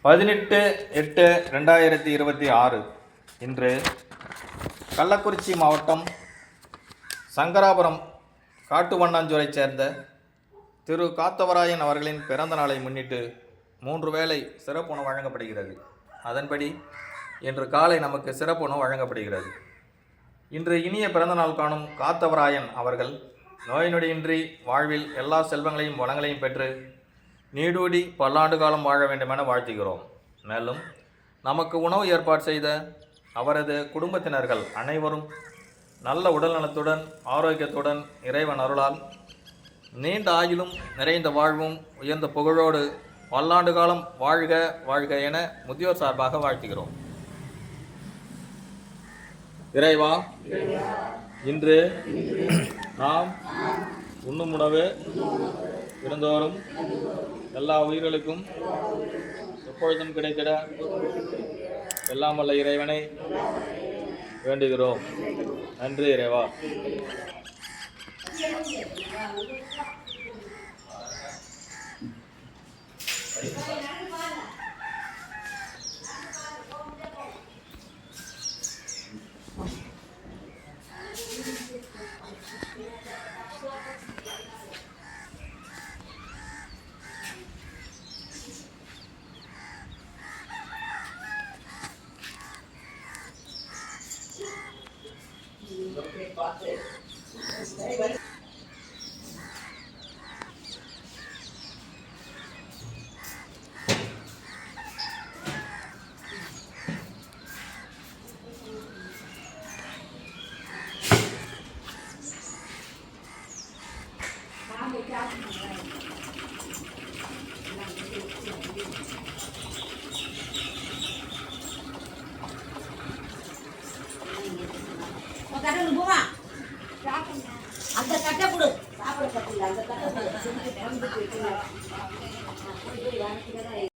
18/8/2026 இன்று கள்ளக்குறிச்சி மாவட்டம் சங்கராபுரம் காட்டுவண்ணாஞ்சூரைச் சேர்ந்த திரு காத்தவராயன் அவர்களின் பிறந்த நாளை முன்னிட்டு 3 வேளை சிறப்புணவு வழங்கப்படுகிறது. அதன்படி இன்று காலை நமக்கு சிறப்புணவு வழங்கப்படுகிறது. இன்று இனிய பிறந்தநாள் காணும் காத்தவராயன் அவர்கள் நோய் நொடியின்றி வாழ்வில் எல்லா செல்வங்களையும் வளங்களையும் பெற்று நீடூடி பல்லாண்டு காலம் வாழ வேண்டுமென வாழ்த்துகிறோம். மேலும் நமக்கு உணவு ஏற்பாடு செய்த அவரது குடும்பத்தினர்கள் அனைவரும் நல்ல உடல்நலத்துடன் ஆரோக்கியத்துடன் இறைவன் அருளால் நீண்ட ஆயுளும் நிறைந்த வாழ்வும் உயர்ந்த புகழோடு பல்லாண்டு காலம் வாழ்க வாழ்க என முதியோர் சார்பாக வாழ்த்துகிறோம். இறைவா, இன்று நாம் உண்ணும் உணவு இருந்தோறும் எல்லா உயிர்களுக்கும் எப்பொழுதும் கிடைத்திட எல்லாம் வல்ல இறைவனை வேண்டுகிறோம். நன்றி இறைவா. அந்த கட்டை கொடு, சாப்பிட கட்டில அந்த கட்டை